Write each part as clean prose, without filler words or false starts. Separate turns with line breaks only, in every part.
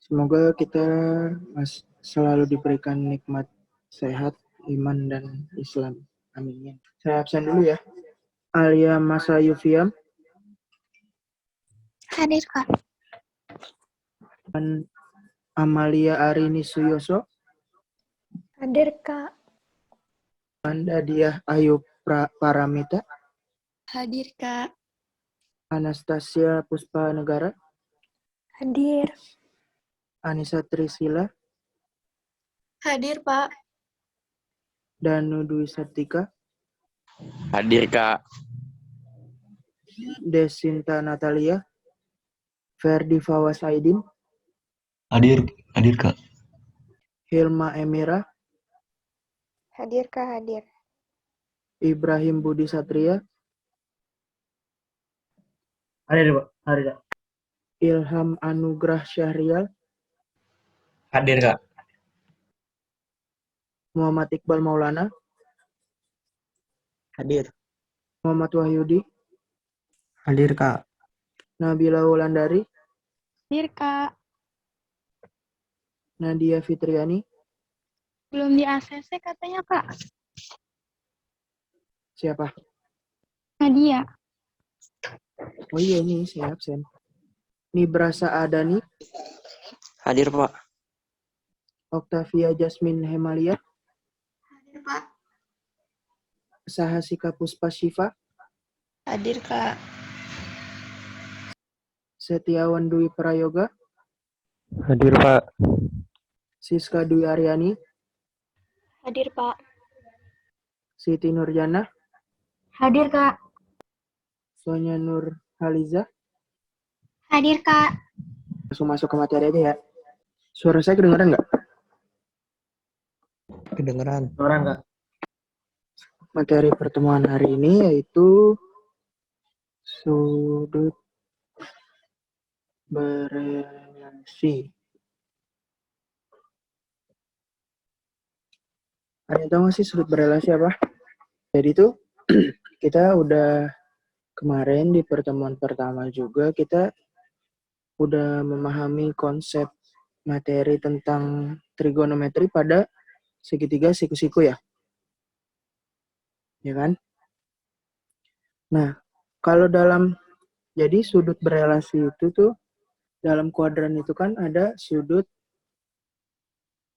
Semoga kita selalu diberikan nikmat sehat, iman, dan Islam. Amin. Saya absen dulu ya. Alia Masa Yufiam.
Hadir, Kak.
Dan Amalia Arini Suyoso.
Hadir, Kak.
Anda Diah Ayu Paramita.
Hadir, Kak.
Anastasia Puspa Negara.
Hadir.
Anissa Trisila.
Hadir, Pak.
Danu Dwi Sartika.
Hadir, Kak.
Desinta Natalia. Ferdi Fawas Aidin.
Hadir Kak.
Hilma Emira.
Hadir, Kak. Hadir.
Ibrahim Budi Satria.
Hadir, Pak. Hadir, Kak.
Ilham Anugrah Syahrial.
Hadir, Kak.
Muhammad Iqbal Maulana.
Hadir.
Muhammad Wahyudi.
Hadir, Kak.
Nabila Wulandari.
Hadir, Kak.
Nadia Fitriani.
Belum di ACC katanya, Kak.
Siapa?
Nadia.
Oh iya, ini saya absen. Nibrasa Adani.
Hadir, Pak.
Octavia Jasmine Hemalia.
Hadir, Pak.
Sahasika Puspa Syifa.
Hadir, Kak.
Setiawan Dwi Prayoga.
Hadir, Pak.
Siska Dwi Aryani.
Hadir, Pak.
Siti Nurjana.
Hadir, Kak.
Sonya Nur Haliza.
Hadir, Kak.
Langsung masuk ke materi aja ya. Suara saya kedengaran nggak?
Kedengeran. Orang, Kak.
Materi pertemuan hari ini yaitu sudut berelasi. Ada yang tahu nggak sih sudut berelasi apa? Jadi tuh kita udah kemarin di pertemuan pertama juga kita udah memahami konsep materi tentang trigonometri pada segitiga siku-siku ya. Ya kan? Nah, kalau jadi sudut berelasi itu tuh dalam kuadran itu kan ada sudut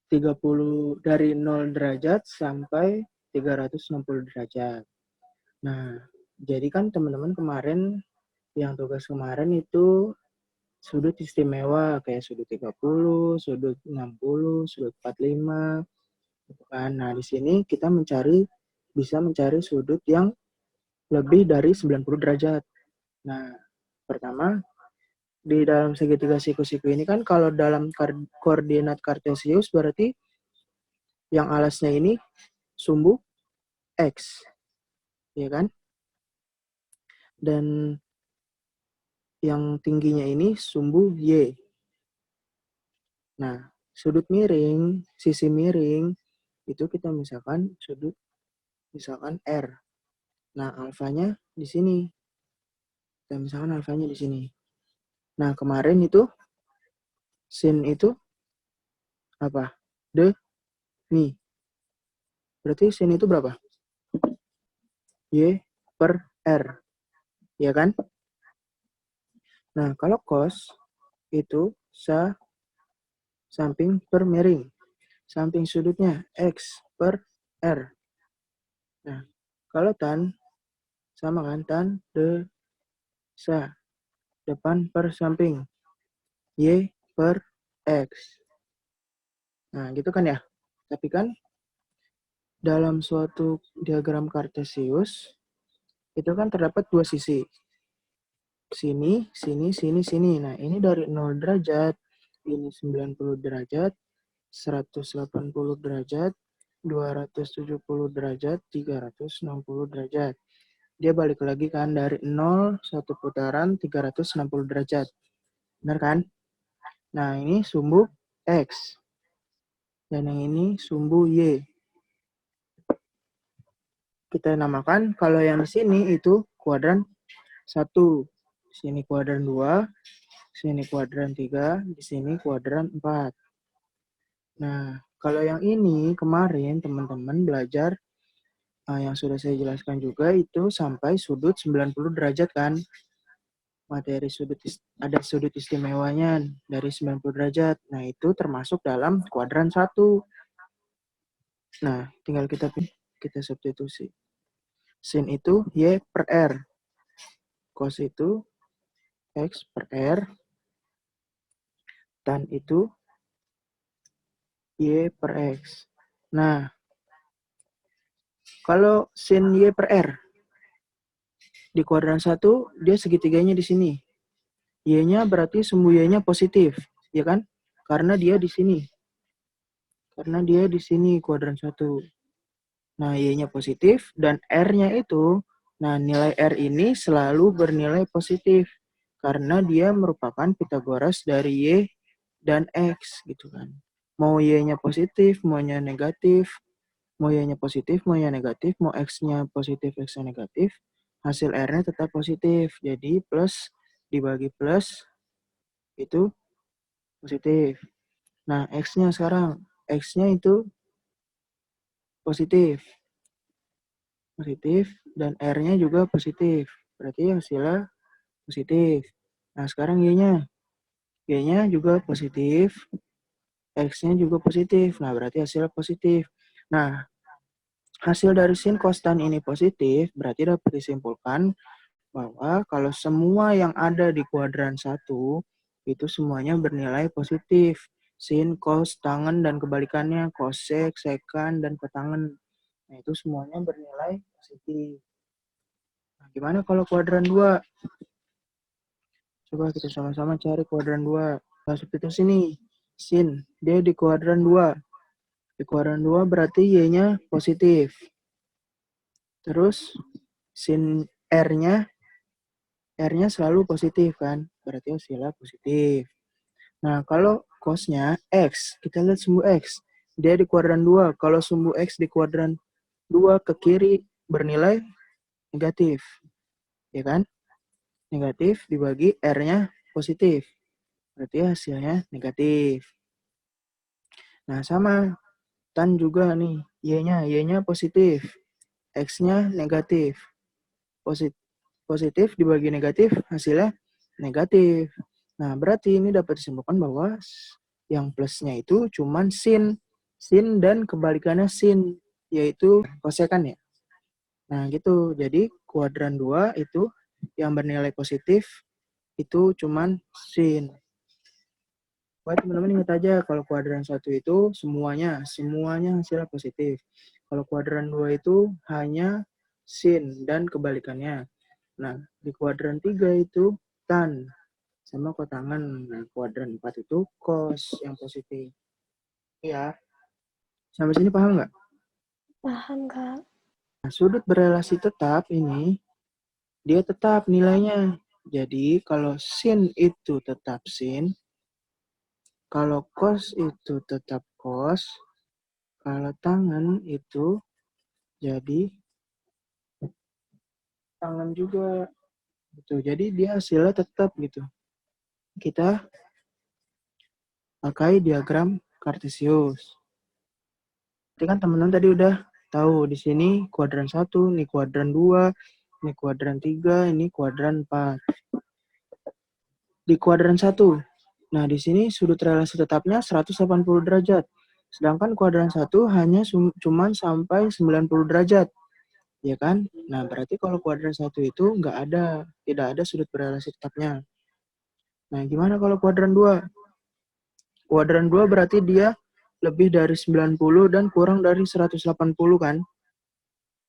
30 dari 0 derajat sampai 360 derajat. Nah, jadi kan teman-teman kemarin yang tugas kemarin itu sudut istimewa kayak sudut 30, sudut 60, sudut 45 gitu kan. Nah, di sini kita bisa mencari sudut yang lebih dari 90 derajat. Nah, pertama di dalam segitiga siku-siku ini kan kalau dalam koordinat kartesius berarti yang alasnya ini sumbu X, ya kan? Dan yang tingginya ini sumbu Y. Nah, sudut miring, sisi miring, itu kita misalkan R. Nah, alfanya di sini. Kita misalkan alfanya di sini. Nah, kemarin itu sin itu apa? Mi. Berarti sin itu berapa? Y per R. Ya kan? Nah, kalau cos itu samping per miring. Samping sudutnya X per R. Nah, kalau tan, sama kan? Tan, depan per samping. Y per X. Nah, gitu kan ya? Tapi kan dalam suatu diagram kartesius itu kan terdapat dua sisi. Sini, sini, sini, sini. Nah, ini dari 0 derajat, ini 90 derajat, 180 derajat, 270 derajat, 360 derajat. Dia balik lagi kan dari 0, satu putaran, 360 derajat. Benar kan? Nah, ini sumbu X. Dan yang ini sumbu Y. Kita namakan kalau yang di sini itu kuadran 1. Sini kuadran 2. Sini kuadran 3, di sini kuadran 4. Nah, kalau yang ini kemarin teman-teman belajar yang sudah saya jelaskan juga itu sampai sudut 90 derajat kan. Materi ada sudut istimewanya dari 90 derajat. Nah, itu termasuk dalam kuadran 1. Nah, tinggal kita substitusi. Sin itu Y per R. Cos itu X per R. Tan itu Y per X. Nah, kalau sin Y per R di kuadran 1, dia segitiganya di sini. Y-nya berarti sumbu Y-nya positif, ya kan? Karena dia di sini. Karena dia di sini kuadran 1. Nah, Y-nya positif dan R-nya itu, nah nilai R ini selalu bernilai positif karena dia merupakan Pitagoras dari Y dan X gitu kan. Mau Y-nya positif, maunya negatif, mau Y-nya positif, mau Y-nya negatif, mau X-nya positif, X-nya negatif, hasil R-nya tetap positif. Jadi plus dibagi plus itu positif. Nah, X-nya sekarang, X-nya itu positif. Positif dan R-nya juga positif. Berarti hasilnya positif. Nah, sekarang Y-nya. Y-nya juga positif. X-nya juga positif. Nah, berarti hasilnya positif. Nah, hasil dari sin cos tan ini positif, berarti dapat disimpulkan bahwa kalau semua yang ada di kuadran 1, itu semuanya bernilai positif. Sin, cos, tangen, dan kebalikannya, cosec, sekan, dan ketangen. Nah, itu semuanya bernilai positif. Nah, gimana kalau kuadran 2? Coba kita sama-sama cari kuadran 2. Nah, substitusi sini. Sin, dia di kuadran 2. Di kuadran 2 berarti Y-nya positif. Terus, sin R-nya selalu positif kan? Berarti hasilnya positif. Nah, kalau cosnya X, kita lihat sumbu X. Dia di kuadran 2. Kalau sumbu X di kuadran 2 ke kiri bernilai negatif. Ya kan? Negatif dibagi R-nya positif. Berarti hasilnya negatif. Nah, sama. Tan juga nih. Y-nya positif. X-nya negatif. Positif dibagi negatif, hasilnya negatif. Nah, berarti ini dapat disimpulkan bahwa yang plusnya itu cuman sin. Sin dan kebalikannya sin, yaitu kosekan ya. Nah, gitu. Jadi, kuadran 2 itu yang bernilai positif itu cuman sin. Buat teman-teman ingat aja kalau kuadran 1 itu semuanya hasilnya positif. Kalau kuadran 2 itu hanya sin dan kebalikannya. Nah, di kuadran 3 itu tan sama kotangan. Nah, kuadran 4 itu cos yang positif. Ya, sampai sini paham nggak?
Paham, Kak.
Nah, sudut berelasi tetap ini, dia tetap nilainya. Jadi, kalau sin itu tetap sin, kalau cos itu tetap cos, kalau tangen itu jadi tangen juga. Gitu. Jadi dia hasilnya tetap gitu. Kita pakai diagram kartesius. Jadi kan teman-teman tadi udah tahu di sini kuadran 1, ini kuadran 2, ini kuadran 3, ini kuadran 4. Di kuadran 1, nah di sini sudut relasi tetapnya 180 derajat. Sedangkan kuadran 1 hanya cuman sampai 90 derajat. Ya kan? Nah, berarti kalau kuadran 1 itu tidak ada sudut berelasi tetapnya. Nah, gimana kalau kuadran 2? Kuadran 2 berarti dia lebih dari 90 dan kurang dari 180 kan?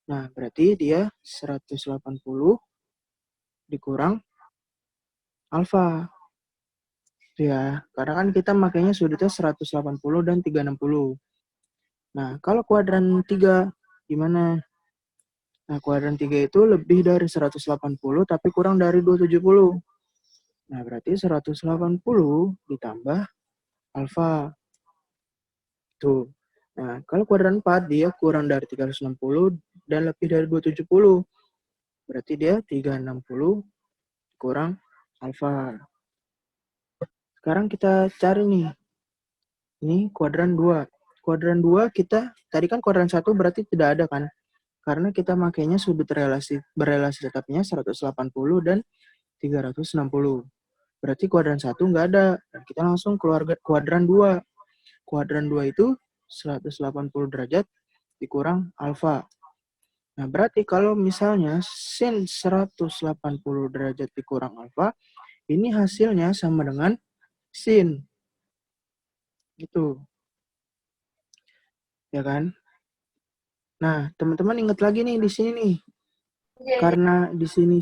Nah, berarti dia 180 dikurang alfa. Ya, karena kan kita makanya sudutnya 180 dan 360. Nah, kalau kuadran 3 gimana? Nah, kuadran 3 itu lebih dari 180 tapi kurang dari 270. Nah, berarti 180 ditambah alfa. Tuh. Nah, kalau kuadran 4 dia kurang dari 360 dan lebih dari 270. Berarti dia 360 kurang alfa. Sekarang kita cari nih. Ini kuadran 2. Kuadran 2 kita, tadi kan kuadran 1 berarti tidak ada kan? Karena kita makainya sudut berelasi tetapnya 180 dan 360. Berarti kuadran 1 nggak ada. Dan kita langsung keluar kuadran 2. Kuadran 2 itu 180 derajat dikurang alfa. Nah, berarti kalau misalnya sin 180 derajat dikurang alfa, ini hasilnya sama dengan sin. Gitu. Ya kan? Nah, teman-teman ingat lagi nih di sini nih. Karena di sini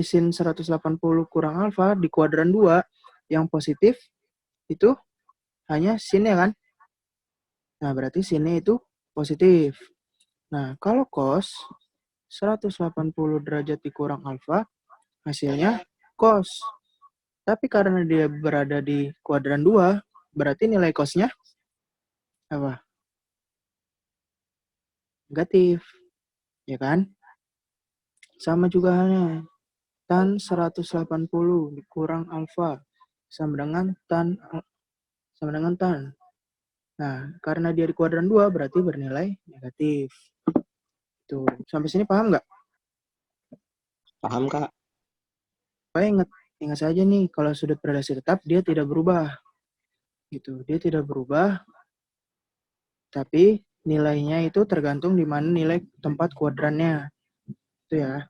sin 180 kurang alfa di kuadran 2 yang positif itu hanya sin ya kan? Nah, berarti sinnya itu positif. Nah, kalau cos 180 derajat dikurang alfa hasilnya cos. Tapi karena dia berada di kuadran 2, berarti nilai cosnya apa? Negatif. Ya kan? Sama juga halnya. Tan 180 dikurang alfa sama dengan tan. Nah, karena dia di kuadran 2 berarti bernilai negatif. Tuh, sampai sini paham nggak?
Paham, Kak?
Pokoknya ingat saja nih, kalau sudut berelasi tetap dia tidak berubah. Gitu, dia tidak berubah. Tapi nilainya itu tergantung di mana nilai tempat kuadrannya. Itu ya.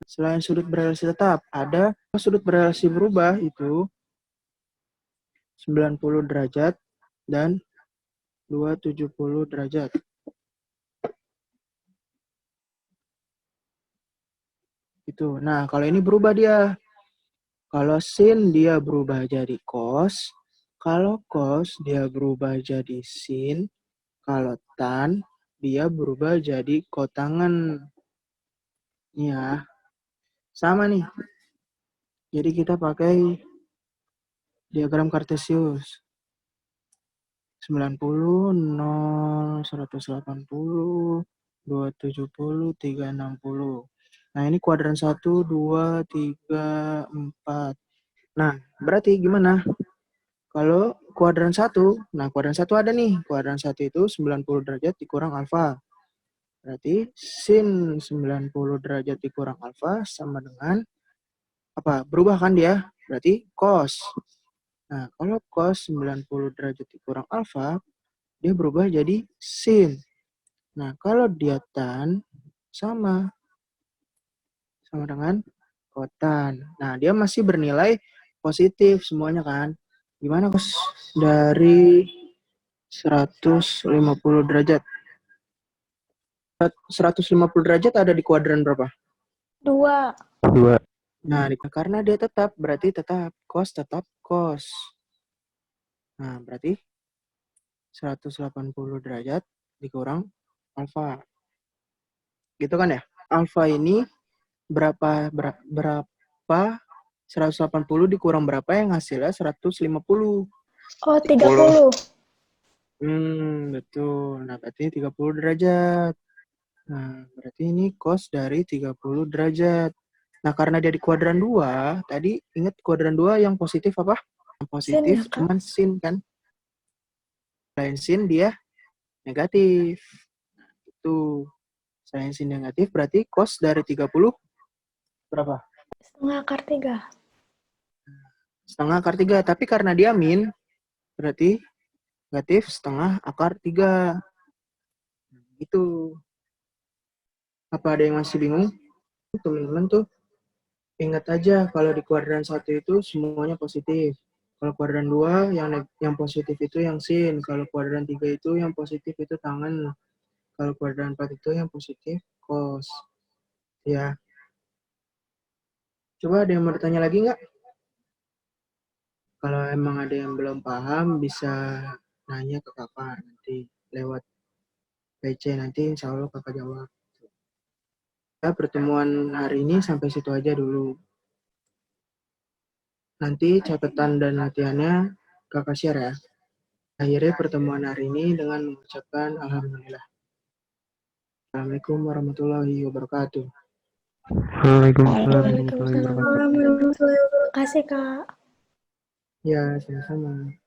Selain sudut berelasi tetap, ada sudut berelasi berubah itu 90 derajat dan 270 derajat. Itu. Nah, kalau ini berubah dia. Kalau sin dia berubah jadi cos, kalau cos dia berubah jadi sin, kalau tan dia berubah jadi kotangan. Ya, sama nih. Jadi kita pakai diagram Kartesius. 90, 0, 180, 270, 360. Nah, ini kuadran 1, 2, 3, 4. Nah, berarti gimana? Kalau kuadran 1, nah kuadran 1 ada nih. Kuadran 1 itu 90 derajat dikurang alfa. Berarti sin 90 derajat dikurang alfa sama dengan apa? Berubah kan dia? Berarti cos. Nah, kalau cos 90 derajat dikurang alfa, dia berubah jadi sin. Nah, kalau dia tan sama dengan kotan. Nah, dia masih bernilai positif semuanya kan. Gimana cos dari 150 derajat? 150 derajat ada di kuadran berapa?
2.
Nah, karena dia tetap, berarti tetap cos. Nah, berarti 180 derajat dikurang alfa. Gitu kan ya? Alfa ini berapa 180 dikurang berapa yang hasilnya 150.
Oh, 30.
Betul. Nah, berarti 30 derajat. Nah, berarti ini cos dari 30 derajat. Nah, karena dia di kuadran 2, tadi ingat kuadran 2 yang positif apa? Yang positif
Sin ya, Kak?
cuman sin kan? Selain sin dia negatif. Nah, itu. Selain sin negatif berarti cos dari 30 berapa?
Setengah akar 3.
Setengah akar 3. Tapi karena dia min, berarti negatif setengah akar 3. Itu. Apa ada yang masih bingung? Teman-teman tuh ingat aja kalau di kuadran 1 itu semuanya positif. Kalau kuadran 2 yang positif itu yang sin. Kalau kuadran 3 itu yang positif itu tangan. Kalau kuadran 4 itu yang positif cos. Ya. Coba ada yang mau bertanya lagi nggak? Kalau emang ada yang belum paham bisa nanya ke kakak nanti lewat PC nanti insya Allah kakak jawab. Ya, pertemuan hari ini sampai situ aja dulu. Nanti catatan dan latihannya kakak share ya. Akhirnya pertemuan hari ini dengan mengucapkan Alhamdulillah. Assalamualaikum warahmatullahi wabarakatuh.
Waalaikumsalam warahmatullahi
Waalaikumsalam
wabarakatuh.
warahmatullahi wabarakatuh. Terima kasih, Kak.
Ya, sama-sama.